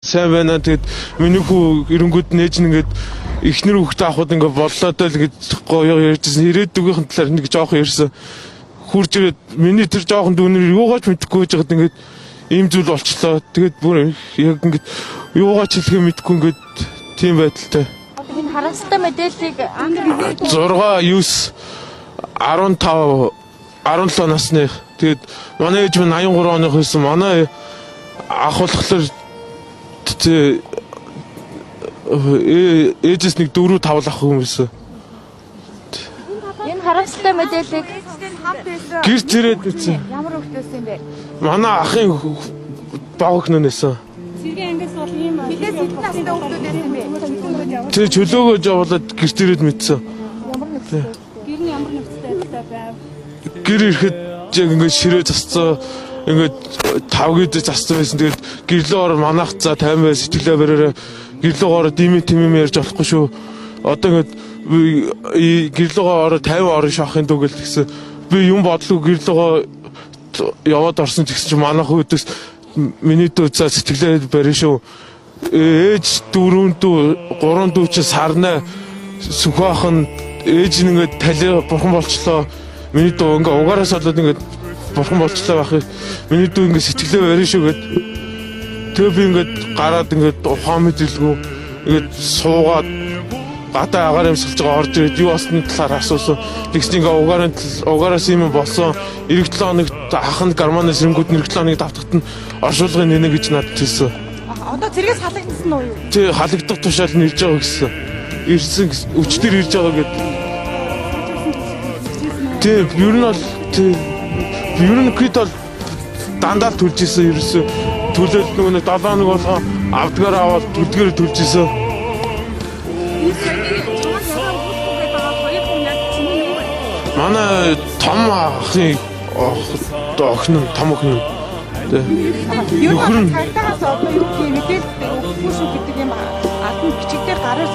сайн байна. Тэгээд миний хүү эренгүүд нээж нэгээд эхнэр хүүхдээ авахд ингээ боллоо даа л гэж гоё ярьжсэн. Ирээдүгийнхэн талаар нэг жоохон ярьсан. Хурж ирээд миний тэр жоохон дүүнэр юугаач мэдэхгүй байжгаад ингээд ийм зүйл болчлоо. Тэгээд бүр яг ингээд юугаач хэлхээ мэдэхгүй ингээд тийм байдалтай. Энэ харамсалтай мэдээллийг 6, 9, 15, 17 насны. Тэгээд манай ээж минь 83 оных байсан. Манай ах болохоор ээжээс нэг 4, 5 ах хүмүүс. энэ харамсалтай мэдээллийг гэрч ирээд үтсэн. ямар хөлтөөсөн бэ? Манай ахын баг өхнөөс. Цэргийн ангиас бол ийм хилээс хэдэн настай хүмүүс байсан бэ? Тэр чөлөөгөө жавуулаад гэрч ирээд мэдсэн. Ямар нөхцөл? Гэрний ямар нөхцөлтэй байв? Гэр ирэхэд яг ингээд ширээ засцаа ингээд 5 гээд засцсан байсан. Тэгээд гэрлөөр манайх за 50 бай сэтгэлээ бариараа гэрлөөгөөр димим ярьж болохгүй шүү. Одоо ингээд гэрлөөгөөр 50 орон шахахын дүү гэл тэгсэн. Би юм бодлоо гэрлөөгөө яваад орсон гэсэн чинь манайх өдөөс миний дүү за сэтгэлээ барина шүү. Ээж 4 дүү 3 дүү чи сарнаа сүхаахан ээж нэгээд тали бурхан болчлоо. Миний дүү ингээ угаараас болоод ингээ бурхан болчлоо байхыг миний дүү ингээ сэтгэлээ барина шүү гэд. Тэгээ би ингээ гараад ингээ ухаан мэдрэлгүй ингээ суугаад гадаа агаар юмсгалж байгаа орж ирээд юу болсны талаар асуусан. Тэгсэн ингээ угаараас юм болсон. Ирэх 7 хоногт ахын гарманаас ирэнгүүд нэр 7 хоног давтагт нь оршуулгын нэнэ гэж надад хэлсэн. Одоо цэргээс халагдсан уу юу? Тэг халагдах тушаал нэрж байгаа гэсэн. Ирсэн өчтөр ирж байгаа гэдэг. Тэг ер нь бол ер нь крит бол дандаа төлж исэн ерөөсө төлөөлт нөгөө 7 хоног болгоо авдгаар аваад төлдгөр төлж исэн. Манай том ахын охин том охин. Нөхөр нь цагдаагаас одоо юу гэх мэдээлэл өгөхгүй шүү гэдэг юм албан бичигдээр гараас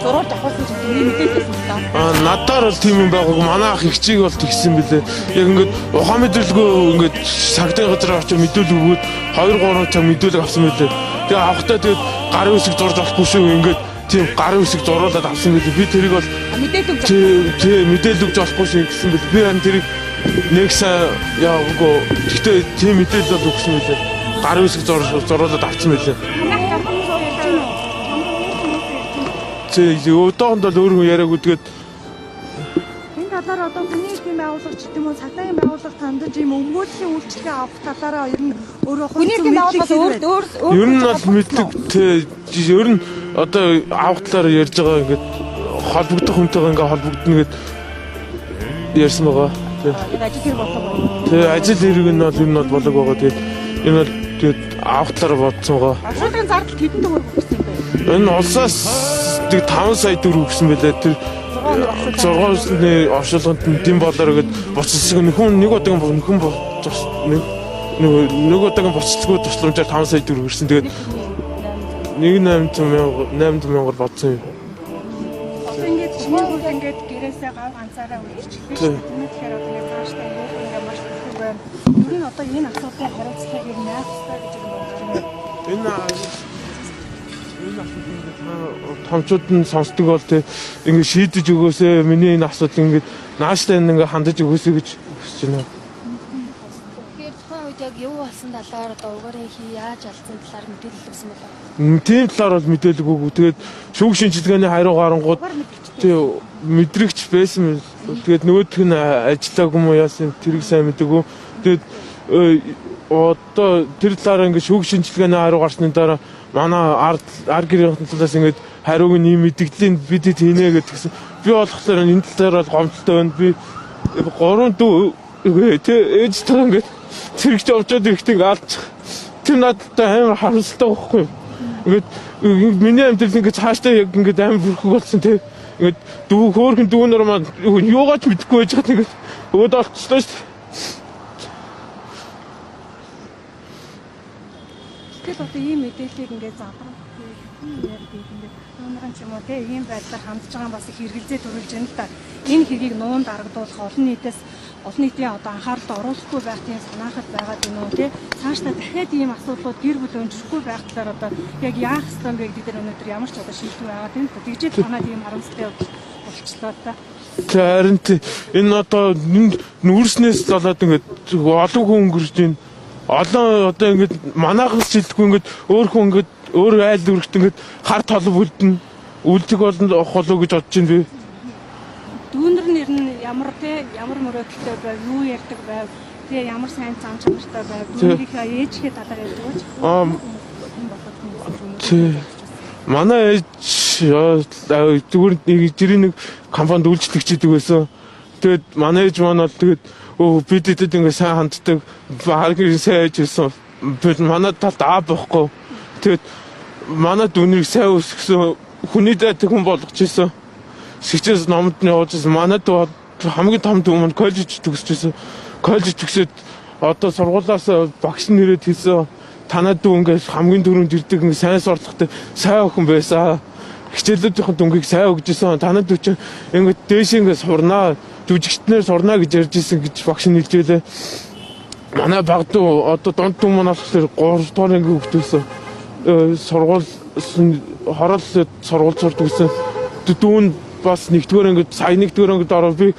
зурулж авахсан ч гэдэг мэдээлэл байсан л да. Надаар бол тийм юм байгаагүй. Манай ах их чиг бол тэгсэн бэлээ. Яг ингээд ухаан мэдрэлгүй ингээд цагтын газар очиж мэдээлэл өгөөд 2-3 цаг мэдээлэл авсан бэлээ. Тэгээ авахтаа тэгээд гарын үсэг зурж авахгүй шүү. Ингээд тийм гарын үсэг зуруулаад авсан бэлээ. Би тэрийг бол мэдээлэл өгч мэдээлэл өгч авахгүй шүү гэсэн бэлээ. Би харин тэрийг нэг сайн яагүй. Гэхдээ тийм мэдээлэл бол өгсөн бэлээ. Гарын үсэг зуруулаад авсан бэлээ. Өдөөнд бол өөрөө яриаг үдгээд энэ талаар одоо хүний эдийн байгууллагч гэдэг юм уу цагдаагийн байгууллага тандаж ийм өмгөөллийн үйлчлэгээ авах талаараа ер нь өөрөө хүний эдийн байгууллага ер нь бол мэддэг ер нь одоо авах талаар ярьж байгаа ингээд холбогдох хүнтэйгээ ингээд холбогдно гэд ярьсан байгаа. ажил хэрэг болов. Тэгээ ажил хэрэг нь бол ер нь бол болог байгаа. Тэгээд энэ бол тэгээд авах талаар бодсон байгаа. Оршуулгын зардал хэдэн төгрөг өгсөн бэ? Энэ улсаас 5 сая төгрөг өгсөн байлээ. Тэр 6-ны оршуулганд нь дэм болоор гээд буцалсан нэг удаагийн нэг удаагийн буцалцгүй тусламжаар 5 сая төгрөг өгсөн. Тэгээд 800,000 бодсон юм. одоо ингээд чиний хөл ингээд гэрээсээ гав ганцаараа үргэлжлэхгүй шүү. Тэгэхээр одоо ингээд цаашдаа ингээд маш их байна. Ер нь одоо энэ асуудлыг хариуцлага ер нь яах вэ гэж бодож байна. Томчууд нь сонсдог бол тэг ингээд шийдэж өгөөсэй миний энэ асуудал ингээд нааштай ингээд хандаж өгөөсэй гэж хүсэж байна. Тэгэхээр тухайн үед яг юу болсон талаар одоо угаараа яаж алдсан талаар мэдээлэл өгсөн болов? Тийм талаар бол мэдээлэл өгөөгүй. Тэгээд шүүх шинжилгээний хариу гарангууд тэг мэдрэгч байсан. Тэгээд нөгөөх нь ажиллаагүй юм яасан тэрийг сайн мэдээгүй. Тэгээд одоо тэр талаар ингээд шүүх шинжилгээний хариу гарсны дараа манай ар гэрийн талаас ингээд хариуг нь ийм мэдгдлийн бид хийнэ гэдгсэн. Би болохоор энэ талаар бол гомдолтой байна. Би 3 дүү ээжтэй ингээд зэрэгч овчоод ирэхдээ ингээд алчих. Тэр надтай амар харамсалтай байхгүй. Ингээд миний амьдрал ингээд цаашдаа яг ингээд амар бүрхэг болсон тийм. Ингээд хөөрхөн дүүнөр маань юугаач мэдэхгүй байж байгаа ингээд өөд олцлоо шүү дээ. Тэгэхээр одоо ийм мэдээллийг ингээд завхрах ярьдаг ингээд нуурын ч юм уу тийм ийм байдлаар хандж байгаа бас их хэрэгэлзээ төрүүлж байна л да. Энэ хэргийг нуунд дарагдуулах олон нийтээс олон нийтийн одоо анхааралд оруулахгүй байх тийм санаахад байгаа юм уу тий. Цаашдаа дахиад ийм асуудлууд гэр бүл өнжихгүй байх талаар одоо яг яах ёстой юм бэ гэдэг дээр өнөөдөр ямар ч одоо шийдвэр байгаа тийм. Тэгжээд танаад ийм харамсалтай болчихлоо та. Харин энэ одоо нүүрснээс болоод ингээд олон хүн өнгөрч байна. Одоо ингээд манайхаас шилдэггүй ингээд өөр хүн ингээд өөр айл дүрхт ингээд хар толб үлдэн үлдэх болоо гэж бодож байна би. Дүүнэр нэр нь ямар мөрөөдөлтэй байв, юу ярьдаг байв, тэгээ ямар сайн зам чанартай байв, дүүнэрийнхээ ээжийнхээ талаар ярьдаг гэж. Манай ээж зүгээр жирийн нэг компанид үйлчлэгч идэг байсан. Тэгээд манай ээж маань бол тэгээд бидэд ингээд сайн ханддаг, харин сайн ээж байсан. Манай талд аа бохгүй. Тэгээд манай дүүнэрийг сайн өсгсөн хүний дайтай хүн болгож ирсэн. Сэгчээс номд нь явуулж ирсэн. Манайд хамгийн том дүү маань коллеж төгсөж ирсэн. Коллеж төгсөөд одоо сургуулиас багш нэрээд хэлсэн. Танад дүү ингээд хамгийн түрүүнд ирдэг ингээд сайн сурлагатай сайн охин байсан. Хичээлүүдийн дүнгийг сайн өгж ирсэн. Танад дүү чинь ингээд дээш ингээд сурнаа, жүжигчднэр сурнаа гэж ярьж ирсэн гэж багш нь хэлжээ. Манай баг дүү одоо дунд дүү маань болохоор 3 дугаар анги хөгтөөсөн. Сургууль хороол сургууль сурдаг гэсэн. Дүүн бас нэгдүгээр ангид сая нэгдүгээр ангид ороо би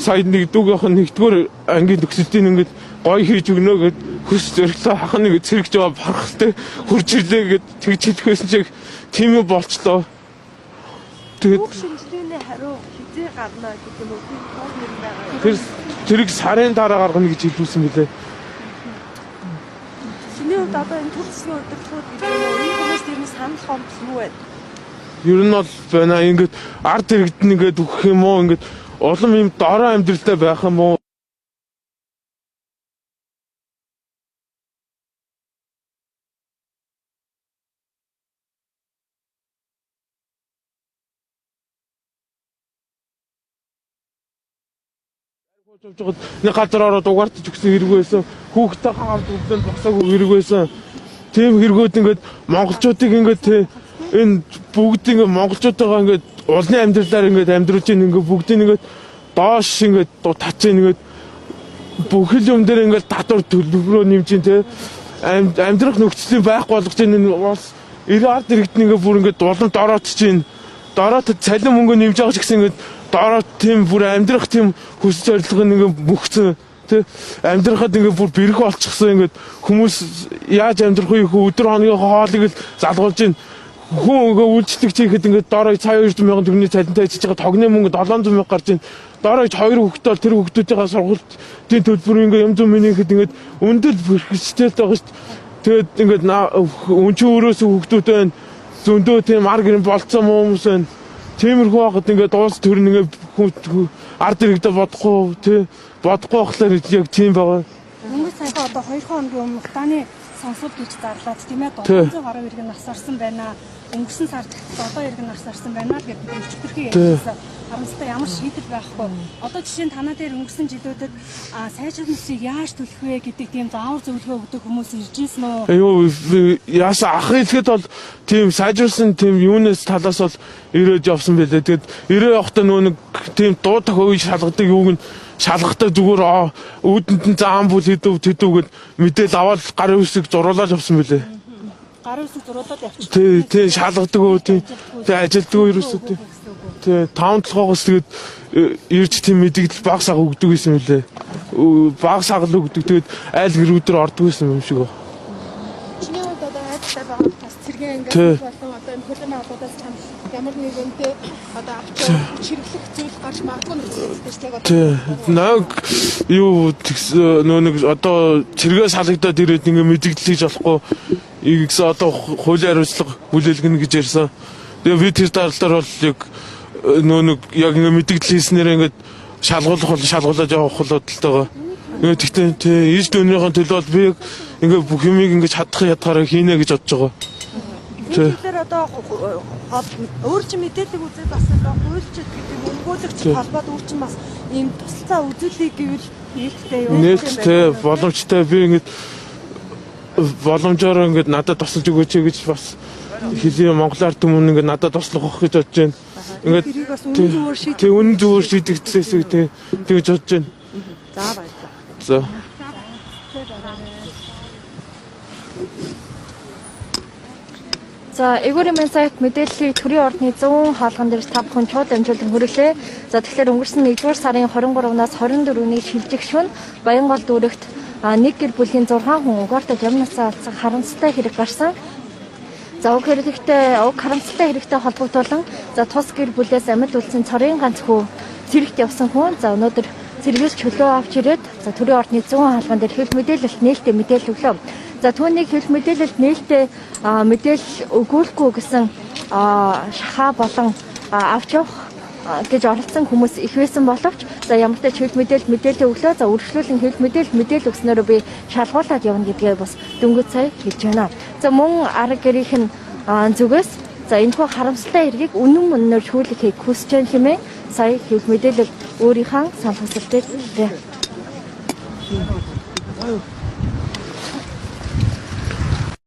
сая нэгдүгийнх нь нэгдүгээр ангийн төгсөлтийн ингээд гоё хийж өгнө гэд хүс зөрглөө хахын нэг цэрэгж байгаа барахтай хурж ирлээ гэд тэгж хэлэхсэн чиг тийм юм болчлоо. Тэгээд шинжилгээний хариу хизээ гарна гэдэг юм уу? Тэр тэрийг сарын дараа гаргана гэж хэлсэн билээ. Чиний хувьд одоо энэ төр засгийн удирдлагууд гэдэг нь энэ хүмүүс тэрний санал хомдол юу вэ? Ер нь бол байна ингээд ард иргэдэн ингээд өгөх юм уу ингээд улам юм дорой амьдралтай байх юм уу? Нэг газар ороод угаартаж өгсөн хэрэг байсан. Хүүхдтэй хаард өгдөн босоогүй хэрэг байсан. Тийм хэрэгүүд ингээд монголчуудыг ингээд энэ бүгд ингээд монголчуудаа ингээд улны амьдралаар ингээд амьдруулж ийн ингээд бүгдийг ингээд доош ингээд татчих ингээд бүхэл юм дээр ингээд татвар төлбөрөө нэмж ийн те амьдрах нөхцөлийн байхгүй болгож ийн бас 90-аад иргэдэн ингээд бүр ингээд улам дороотч ийн дороотод цалин мөнгө нэмж байгаа ч гэсэн ингээд дороот тийм бүр амьдрах тийм хүсэл зорилго ингээд мөхцөн тэ амьдрахад ингээд бүр бэрх болчихсон ингээд хүмүүс яаж амьдрах вэ өдөр хоногийн хоолыг л залгуулж ийн хүн ингээ үйлчлэг хийхэд ингээд доороо сая 200,000 төгрөгийн цалинтай хийж байгаа тогны мөнгө 700,000 гарч ийн доороо 2 хүүхдтэй тэр хүүхдүүдийн сургалтын төлбөр ингээ юм зам минийхэд ингээд өндөл бэрхшээлтэй байгаа шүү дээ. Тэгээд ингээд өнчөө өрөөс хүүхдүүд байна зөндөө тийм ар гэрэн болцсон хүмүүс байна. Тиймэрхүү байхад ингээд уус төрн ингээд ард иргэдэ бодохгүй тий бодохгүй болохоор яг тийм байгаа. Өнгөрсөн сая одоо 2 хоногийн өмнө Даны сонсол гэж зарлаад тийм ээ 700 гаруй иргэн нас орсон байна. Өнгөрсөн сард одоо иргэн нас орсон байна гэдэг өчтөрхий ярьсан. Харамсалтай ямар шийдэл байхгүй. Одоо жишээ нь танаа дээр өнгөрсөн жилүүдэд сайжруулалтыг яаж төлөх вэ гэдэг тийм заавар зөвлөгөө өгдөг хүмүүс ирж ийсэн үү? Юу яасан ах хэлэхэд бол тийм сайжруулсан тийм юунаас талаас бол ирээд явсан байлээ. Тэгэд ирээ явахдаа нэг тийм дуу тохиог шалгадаг юуг нь шалгахдаа зүгээр үүдэнд нь заан бүл хэдүүгээд мэдээл аваад гарын үсэг зуруулаад явсан байлээ. Гарын үсэг зуруулаад явчихсан. Тий шалгадаг уу тий ажилддаг уу ерөөсөө тий. Тий 5-7-оос тэгээд ирж тийм мэдээлэл баг саг өгдөг гэсэн мөлий. Баг саг л өгдөг. Тэгээд айл гэрүүдээр ордог гэсэн юм шиг. Чиний хувьд одоо айдтай байгаа бас цэргийн ангиас болон одоо энэ хөлөөний холбоотойс чам ямар нэгэнтэй одоо авч чиглэх зүйл гарч магадгүй нэг юу нэг одоо цэргээ салгадаад ирээд ингээ мэдээлэл хийж болохгүй игс одоо хуулийн хариуцлага хүлээлгэнэ гэж ярьсан. Тэгээ би тэр талаар бол яг нэг яг ингээ мэдээлэл хийснээр ингээ шалгуулаад явах болоодтойгоо. Гэхдээ тий иж дөнийхэн төлөө бол би яг ингээ бүх юмыг ингээ чадхаараа хийнэ гэж бодож байгаа. Тэгэхээр одоо өөр чи мэдээлэл үзээд бас одоо хуульчд гэдэг өргөөлөгч холбоод өөр чин бас ийм тусалцаа үзүүлэх гэвэл нээлттэй юу? Нээлттэй боломжтой би ингээ боломжоор ингээ надад тусалж өгөөч гэж бас хэлээ Монголоор түмэн ингээ надад туслах гэж бодож байна. Ингээ тэрийг бас үнэн зөвөр шийдэх. Тий үнэн зөвөр шийдэгдсээс тэгж бодож байна. За баярлалаа. За. За, Эгүүрийн сайт мэдээллийг төрийн ордны 100 хаалган дээр та бүхэн шууд амжуулан хүргэлээ. За, тэгэхээр өнгөрсөн 1-р сарын 23-наас 24-ний шилжих шөнө Баянгол дүүрэгт нэг гэр бүлийн 6 хүн угаартаж амнасаа алцах харамсалтай хэрэг гарсан. За, уг харамсалтай хэрэгтэй холбогдуулан тус гэр бүлээс амьд үлдсэн цорын ганц хүү цэрэгт явсан хүн. За, өнөөдөр цэргээс чөлөө авч ирээд төрийн ордны 100 хаалган дээр хэвлэл мэдээлэлт нээлттэй мэдээлэл өглөө. За, түүнийг хэвлэл мэдээлэлт нээлттэй мэдээлэл өгүүлэхгүй гэсэн шахаа болон авч явах гэж оролцсон хүмүүс их байсан боловч ямар ч хэвлэл мэдээлэл өглөө. За, үргэлжлүүлэн хэвлэл мэдээлэл өгснөөрөө би шалгуулад явна гэдгээ бас дөнгөж сая хэлж байна. За, мөн арга гэрийнх нь зүгээс энэхүү харамсалтай хэргийг үнэн мөнөөр шүүлэхийг хүсэж байна хэмээн сая хэвлэл мэдээлэл өөрийнхөө санал хүсэлтэд хэллээ.